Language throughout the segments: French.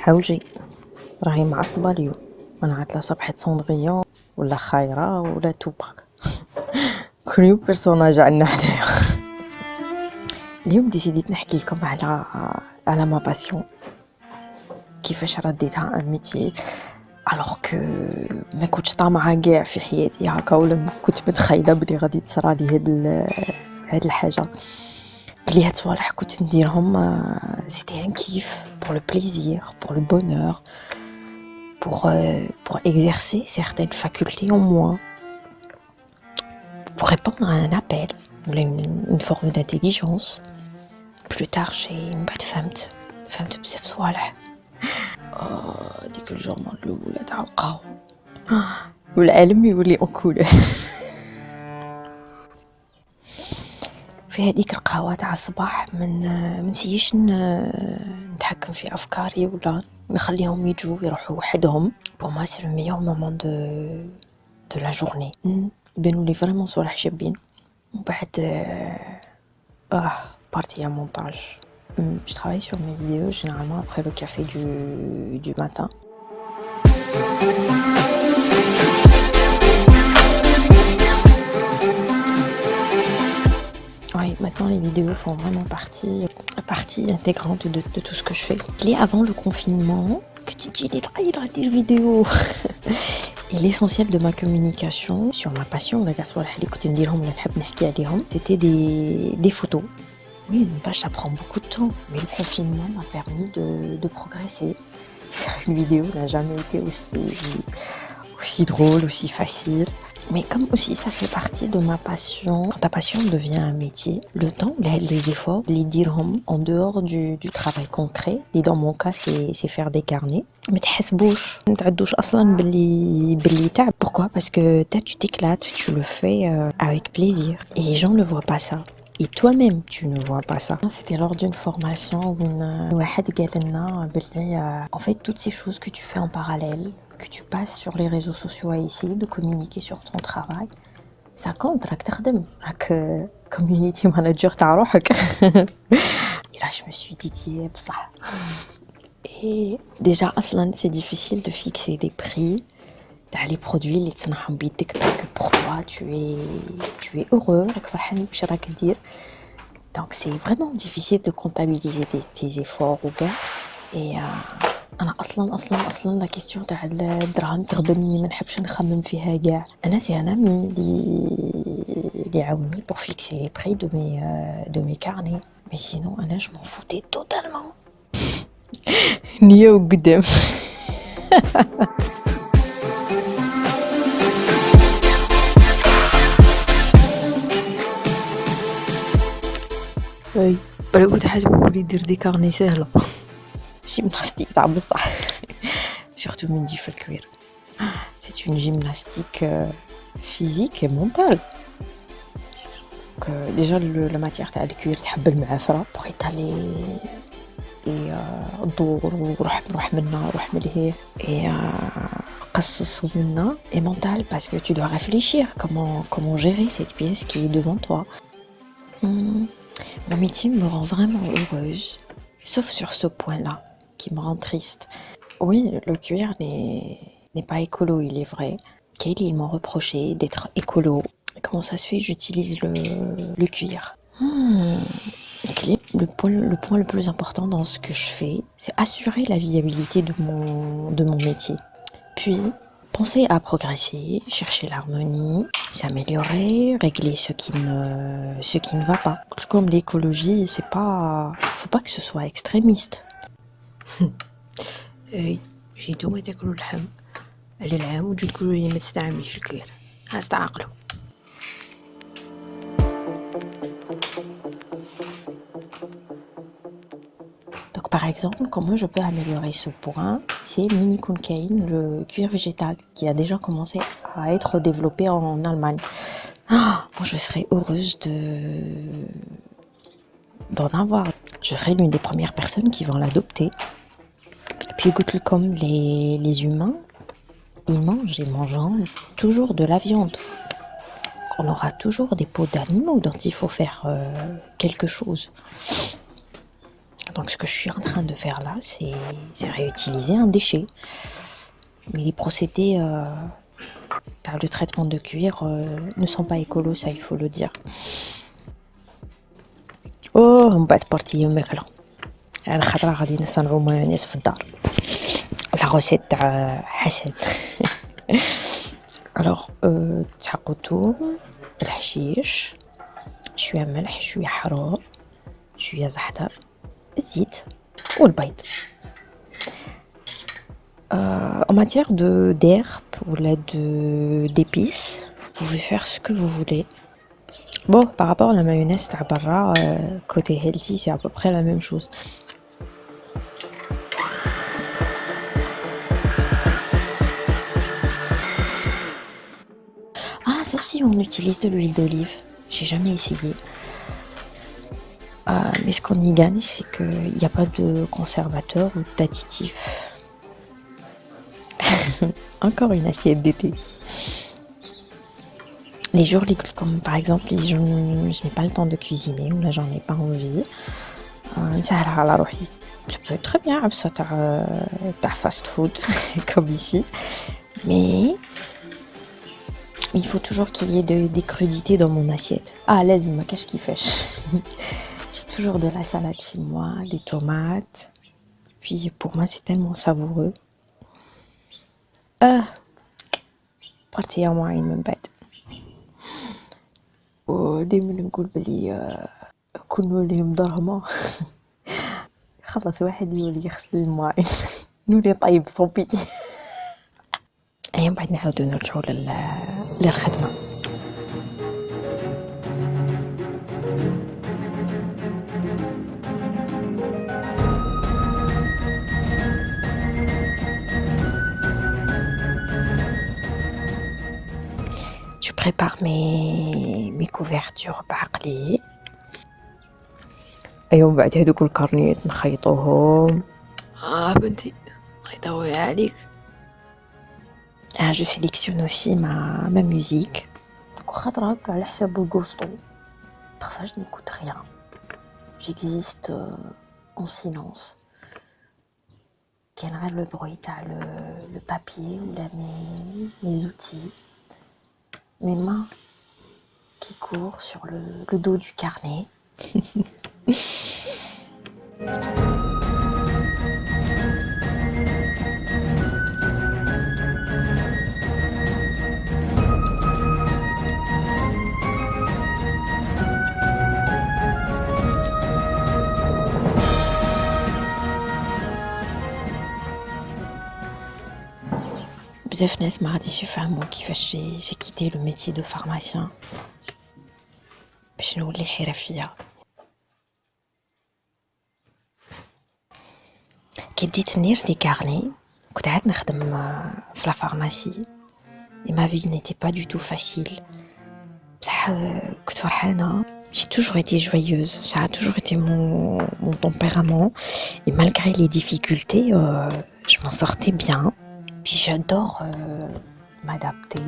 حوجي راهي معصبة اليوم، ما نعرف لا صبحت صندغية ولا خايرة ولا توباك. كل يوم بيرسوناج عندنا حنايا. اليوم ديسيديت نحكي لكم على ما باسيون، كيفاش رديتها ان ميتي الوغ كو ما كنتش طامعة كاع في حياتي هكا، ولا كنت متخيلة بلي غادي تصرالي هاد الحاجة. بلي هاد الصوالح كنت نديرهم سيتي ان كيف pour le plaisir, pour le bonheur, pour exercer certaines facultés en moi, pour répondre à un appel ou une forme d'intelligence. Plus tard j'ai فهمت بزاف صوالح. ديك الجورنال الاولى تاع القهوة والعالم يولي اون. في هذيك القهوة تاع الصباح من نسيش نتحكم في افكاري ولا نخليهم يجوا يروحوا وحدهم. pour moi c'est le meilleur moment de la journée. يبانوا لي فريمون صوالح شابين. ومن بعد partie à montage. Je travaille sur mes vidéos généralement après le café du matin. Oui, maintenant les vidéos font vraiment partie intégrante de tout ce que je fais. Et avant le confinement, que tu dis les vidéos. Et l'essentiel de ma communication sur ma passion, c'était des photos. Oui, le montage ça prend beaucoup de temps, mais le confinement m'a permis de progresser. Faire une vidéo n'a jamais été aussi drôle, aussi facile. Mais comme aussi ça fait partie de ma passion, quand ta passion devient un métier, le temps, les efforts, les dirhams en dehors du travail concret, et dans mon cas c'est faire des carnets, mais تحسبوش اصلا باللي تعب. Pourquoi? Parce que tu t'éclates, tu le fais avec plaisir et les gens ne voient pas ça. Et toi-même, tu ne vois pas ça. C'était lors d'une formation où en fait, toutes ces choses que tu fais en parallèle, que tu passes sur les réseaux sociaux à essayer de communiquer sur ton travail, ça compte, راك تخدم، راك community manager تاع روحك. Et là, je me suis dit, بصح. Et déjà, أصلاً, c'est difficile de fixer des prix. تاع les produits اللي تصنعهم بيدك parce que pour toi tu es heureux راك فرحان باش راك دير. Donc c'est vraiment difficile de comptabiliser tes efforts وكاع. Et انا اصلا لا كيسيون تاع الدراهم تغبني، ما نحبش نخمم فيها كاع. انا سي ان امي اللي عاوني pour fixer les prix de mes carnets, mais sinon انا je m'en foutais totalement. نية وقدام. اي بلا قلت حاجه بولي يدير دي كارني سهله، جيمناستيك تاع بصح. surtout من نجي في الكوير c'est une gymnastique physique et mentale. Donc déjà la matière تاع الكوير تحب المعافره pour étaler الدور وروح منا روح من لهيه et قصص منا et mental parce que tu dois réfléchir comment gérer cette pièce qui est devant toi. Mon métier me rend vraiment heureuse, sauf sur ce point-là, qui me rend triste. Oui, le cuir n'est pas écolo, il est vrai. Kaylee, ils m'ont reproché d'être écolo. Comment ça se fait? J'utilise le cuir. Le point le plus important dans ce que je fais, c'est assurer la viabilité de mon métier. Puis, penser à progresser, chercher l'harmonie, s'améliorer, régler ce qui ne va pas. Comme l'écologie, c'est pas, faut pas que ce soit extrémiste. جيتو ما تاكلوا اللحم على العام وتجي تقولوا لي ما تستعمليش الكير، استعقلوا. Donc par exemple, comment je peux améliorer ce point? C'est Mini Kunkain, le cuir végétal, qui a déjà commencé à être développé en Allemagne. Moi je serais heureuse d'en avoir. Je serais l'une des premières personnes qui vont l'adopter. Et puis écoute, comme les humains, ils mangent toujours de la viande. On aura toujours des peaux d'animaux dont il faut faire quelque chose. Donc ce que je suis en train de faire là, c'est réutiliser un déchet. Mais les procédés le traitement de cuir ne sont pas écolos, ça il faut le dire. Oh, من بعد بارتي الماكلة. على خاطر غادي نصنعو مايونيز في الدار. لا غوسيت تاع حسن. الوغ تحقوا الثوم، الحشيش، شوية ملح، شوية حار، شوية زعتر، الزيت والبيض. En matière d'herbes ou là d'épices, vous pouvez faire ce que vous voulez. Bon, par rapport à la mayonnaise تاع برا, côté healthy, c'est à peu près la même chose. Ah, sauf si on utilise de l'huile d'olive. J'ai jamais essayé. Mais ce qu'on y gagne, c'est qu'il n'y a pas de conservateur ou d'additifs. Encore une assiette d'été. Les jours comme par exemple, je n'ai pas le temps de cuisiner ou là j'en ai pas envie. نسهلها على روحي. Je peux très bien عفسة تاع fast food comme ici. Mais il faut toujours qu'il y ait des crudités dans mon assiette. Ah, لازم ما كاش كيفاش. J'ai toujours de la salade chez moi, des tomates. Puis pour moi c'est tellement savoureux. بارتي معين من بعد. ودايما نقول بلي كون نولي مدرهمة خلاص واحد يولي يغسل الماعين نولي نطيب صوبيتي. أيا من بعد نعاودو نرجعو للخدمة. Je prépare mes couvertures بعقلي. أيوا من بعد هادوك الكارنيات نخيطوهم. بنتي الله يطول عليك. Je sélectionne aussi ma musique. خاطر هكا على حساب القسطو. Parfois je n'écoute rien. J'existe en silence. Quel le bruit تاع le papier ou là mes outils. Mes mains qui courent sur le dos du carnet. بزاف ناس ما غاديش يفهموا كيفاش j'ai quitté le métier de pharmacien باش نولي حرفية. كي بديت ندير دي كارني كنت عاد نخدم في لا فارماسي et ma vie n'était pas du tout facile. بصح كنت فرحانة. J'ai toujours été joyeuse, ça a toujours été mon tempérament et malgré les difficultés, je m'en sortais bien. Puis j'adore m'adapter,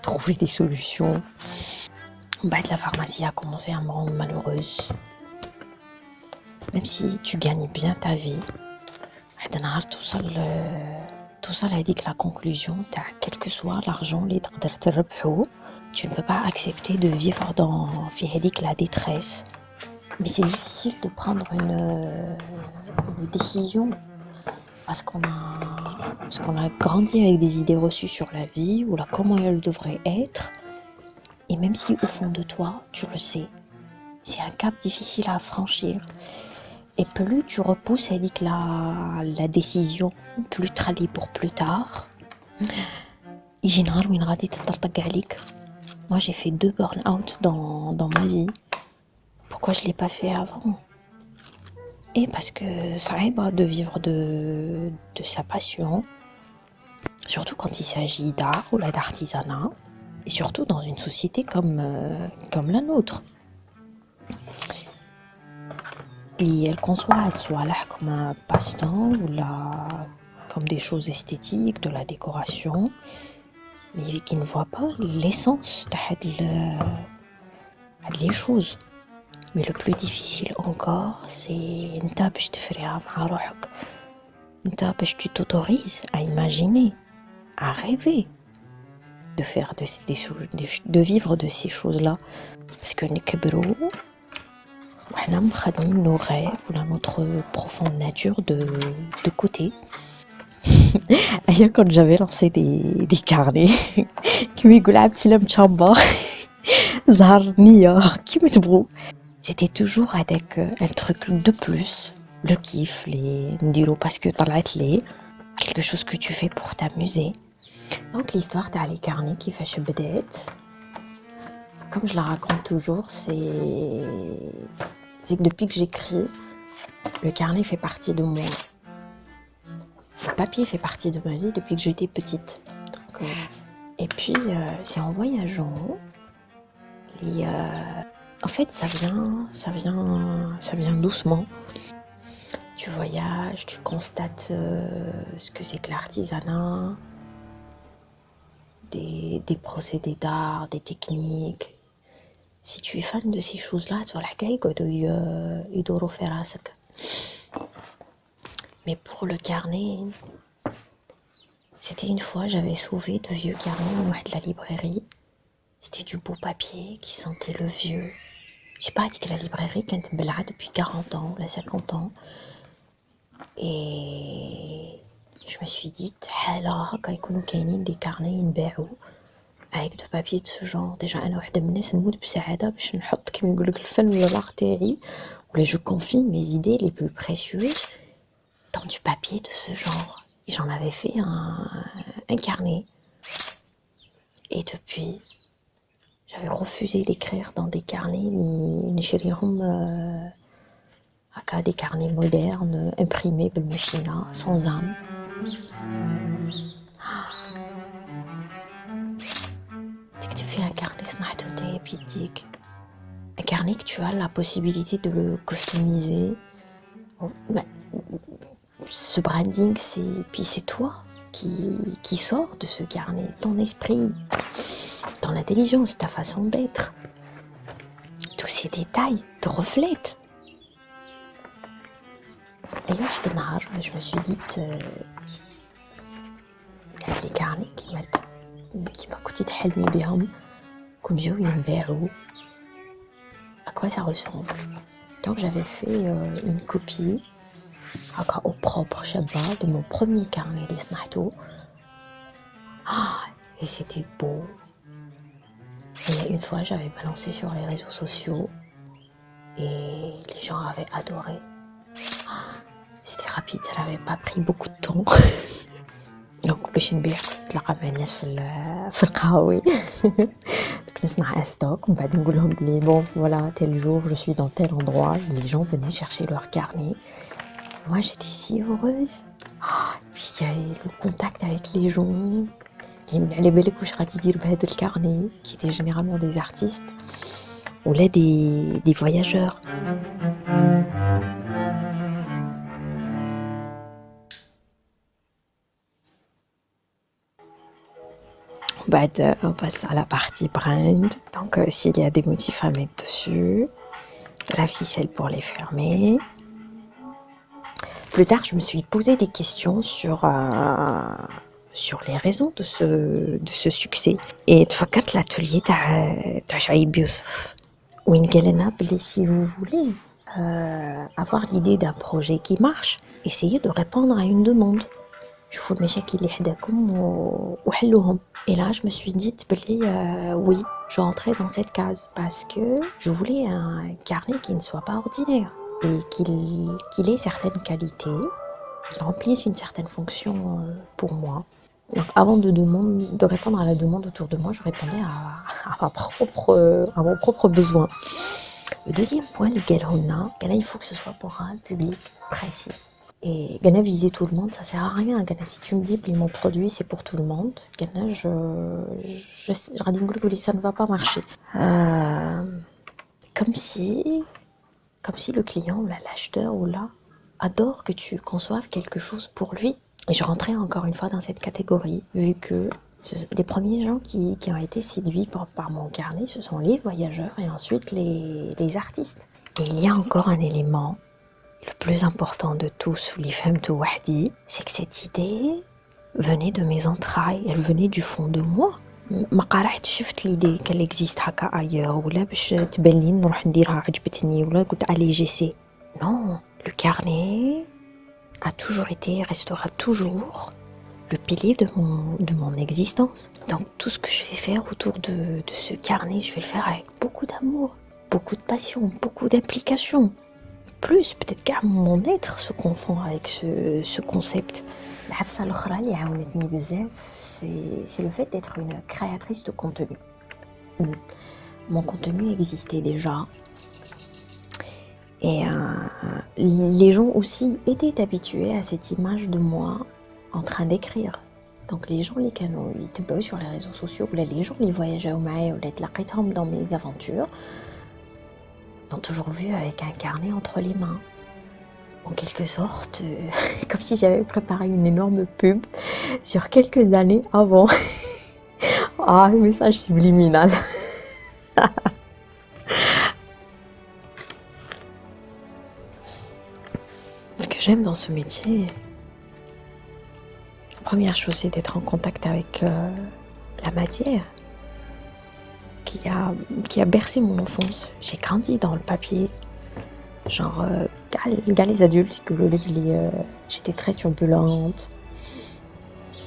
trouver des solutions. La pharmacie a commencé à me rendre malheureuse. Même si tu gagnes bien ta vie, tout ça a dit que la conclusion, quel que soit l'argent, tu ne peux pas accepter de vivre dans la détresse. Mais c'est difficile de prendre une décision parce qu'on a grandi avec des idées reçues sur la vie ou là comment elle devrait être. Et même si au fond de toi, tu le sais, c'est un cap difficile à franchir. Et plus tu repousses la décision, plus tu rallies pour plus tard. Moi, j'ai fait 2 burn-out dans ma vie. Pourquoi je ne l'ai pas fait avant? Et parce que ça aide de vivre de sa passion, surtout quand il s'agit d'art ou d'artisanat, et surtout dans une société comme la nôtre. Et elle conçoit soit là comme un passe-temps ou là comme des choses esthétiques, de la décoration, mais qui ne voit pas l'essence des choses. Mais le plus difficile encore, c'est نتا باش تفريها مع روحك. نتا باش tu t'autorises à imaginer, à rêver de faire de vivre de ces choses-là. Parce que نكبروا وحنا مخلين nos rêves ou notre profonde nature de côté. Quand j'avais lancé des carnets qui يقول عبتي لا متشامبا زهر نية كيما تبغوا. C'était toujours avec un truc de plus, le kiff, les ndiro parce que طلعت لي quelque chose que tu fais pour t'amuser. Donc l'histoire تاع les carnets كيفاش بدات. Comme je la raconte toujours, c'est que depuis que j'écris, le carnet fait partie de moi. Le papier fait partie de ma vie depuis que j'étais petite. Donc, et puis, c'est en voyageant. En fait, ça vient doucement. Tu voyages, tu constates ce que c'est que l'artisanat, des procédés d'art, des techniques. Si tu es fan de ces choses-là, tu vas la Mais pour le carnet, c'était une fois, j'avais sauvé de vieux carnets de la librairie. C'était du beau papier qui sentait le vieux. Je sais pas, dit que la librairie كانت مبلعة depuis 40 ans ou 50 ans. Et je me suis dit, هكا يكونوا كاينين des carnets ينباعوا avec de papier de ce genre. Déjà انا وحده من الناس نموت بسعاده باش نحط كيما يقولك الفن ولا l'art تاعي ولا je confie mes idées les plus précieuses dans du papier de ce genre. Et j'en avais fait un carnet. Et depuis, j'avais refusé d'écrire dans des carnets des carnets modernes imprimés بالماشينة sans âme. تكتب فيه un carnet صنعته نتايا بيديك. Un carnet que tu as la possibilité de le customiser. Ce branding, c'est toi qui sort de ce carnet, ton esprit, ton intelligence, ta façon d'être. Tous ces détails te reflètent. Et là, je me suis dit, avec les carnets qui m'a coûté de حلمي بهم كون جاو ينباعوا, à quoi ça ressemble. Donc j'avais fait une copie au propre Shabba de mon premier carnet des Snahto. Et c'était beau. Et une fois, j'avais balancé sur les réseaux sociaux et les gens avaient adoré. C'était rapide, ça n'avait pas pris beaucoup de temps. Donc, باش نبيع كنت نتلاقى مع الناس في القهاوي. Donc نصنع stock ومن بعد نقول لهم بلي bon voilà tel jour je suis dans tel endroit. Les gens venaient chercher leur carnet. Moi, j'étais si heureuse. Puis il y avait le contact avec les gens. Les belles couches ratidir بهذا le carnet qui étaient généralement des artistes ou là des voyageurs. On passe à la partie brand. Donc s'il y a des motifs à mettre dessus, de la ficelle pour les fermer. Plus tard, je me suis posé des questions sur les raisons de ce succès. Et تفكرت l'atelier تاع شعيب يوسف وين قال لنا بلي si vous voulez avoir l'idée d'un projet qui marche, essayez de répondre à une demande. شوفوا المشاكل اللي حداكم وحلوهم. Et là, je me suis dit oui, je rentrais dans cette case parce que je voulais un carnet qui ne soit pas ordinaire et qu'il ait certaines qualités, qu'il remplisse une certaine fonction pour moi. Donc, avant de répondre à la demande autour de moi, je répondais à mon propre besoin. Le deuxième point, il faut que ce soit pour un public précis. Et viser tout le monde, ça sert à rien. Si tu me dis que mon produit c'est pour tout le monde, ça ne va pas marcher. Comme si le client ou l'acheteur ou adore que tu conçoives quelque chose pour lui. Et je rentrais encore une fois dans cette catégorie, vu que les premiers gens qui ont été séduits par mon carnet, ce sont les voyageurs et ensuite les artistes. Et il y a encore un élément, le plus important de tous, c'est que cette idée venait de mes entrailles, elle venait du fond de moi. ما قرحت شفت l'idée qu'elle existe هكا ailleurs ولا باش تبان لي نروح نديرها عجبتني ولا قلت allez j'essaie. Non, le carnet a toujours été et restera toujours le pilier de mon existence. Donc tout ce que je vais faire autour de ce carnet, je vais le faire avec beaucoup d'amour, beaucoup de passion, beaucoup d'implication. Plus, peut-être car mon être se confond avec ce concept. العفسة الأخرى اللي عاونتني بزاف c'est le fait d'être une créatrice de contenu. Mon contenu existait déjà. Et les gens aussi étaient habitués à cette image de moi en train d'écrire. Donc les gens les canaux يتبعوا sur les réseaux sociaux ولا les gens les voyageurs معايا ولا تلاقيتهم dans mes aventures m'ont toujours vu avec un carnet entre les mains. En quelque sorte, comme si j'avais préparé une énorme pub sur quelques années avant. Ah, message subliminal. Ce que j'aime dans ce métier, la première chose, c'est d'être en contact avec la matière qui a bercé mon enfance. J'ai grandi dans le papier. Genre, les adultes, j'étais très turbulente.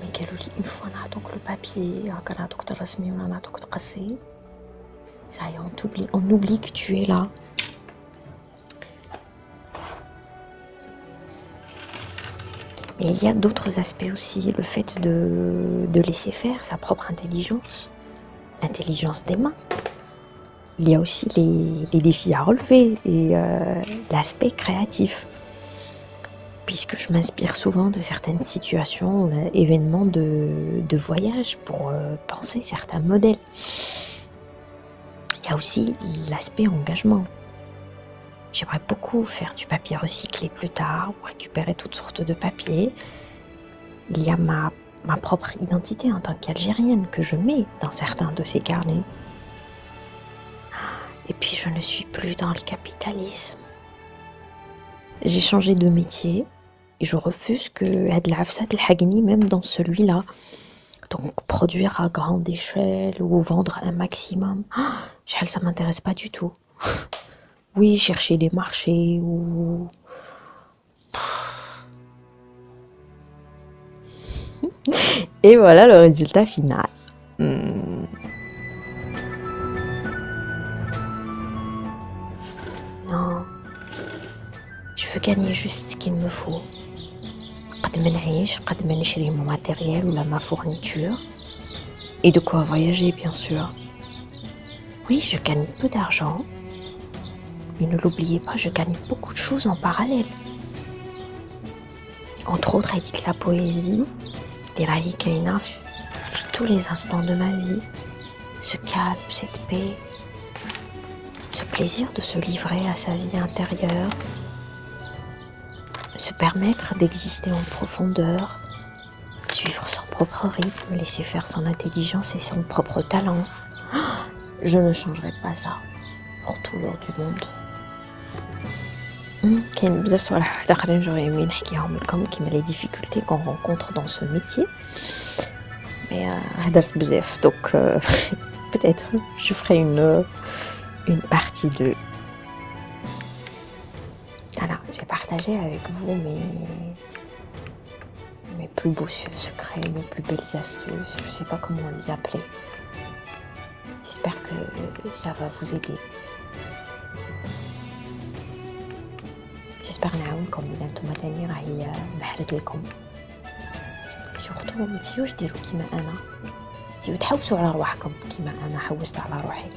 Mais une fois donc le papier, ça y est, on oublie que tu es là. Mais il y a d'autres aspects aussi, le fait de laisser faire sa propre intelligence, l'intelligence des mains. Il y a aussi les défis à relever et l'aspect créatif. Puisque je m'inspire souvent de certaines situations, événements de voyage pour penser certains modèles. Il y a aussi l'aspect engagement. J'aimerais beaucoup faire du papier recyclé plus tard, ou récupérer toutes sortes de papiers. Il y a ma propre identité en tant qu'Algérienne que je mets dans certains de ces carnets. Et puis je ne suis plus dans le capitalisme. J'ai changé de métier et je refuse que Adlafsa Telhagni même dans celui-là. Donc produire à grande échelle ou vendre un maximum, ça m'intéresse pas du tout. Oui, chercher des marchés ou... Et voilà le résultat final. Non, je veux gagner juste ce qu'il me faut. قد ما نعيش قد ما نشري mon matériel ou ma fourniture. Et de quoi voyager, bien sûr. Oui, je gagne peu d'argent. Mais ne l'oubliez pas, je gagne beaucoup de choses en parallèle. Entre autres, elle dit que la poésie, les rahikaina, tous les instants de ma vie, ce calme, cette paix, ce plaisir de se livrer à sa vie intérieure, se permettre d'exister en profondeur, suivre son propre rythme, laisser faire son intelligence et son propre talent. Je ne changerai pas ça pour tout l'or du monde. كاين بزاف صوالح واحد اخرين j'aurais aimé نحكيهم لكم كيما les difficultés qu'on rencontre dans ce métier. Mais هدرت بزاف donc peut-être je ferai une partie 2. Voilà, j'ai partagé avec vous mes plus beaux secrets, mes plus belles astuces, je sais pas comment les appeler. J'espère que ça va vous aider. J'espère نعاونكم إلا نتوما تاني راهي بحرت لكم. surtout ما تنسيوش ديروا كيما أنا، تنسيو تحوسوا على رواحكم كيما أنا حوست على روحي.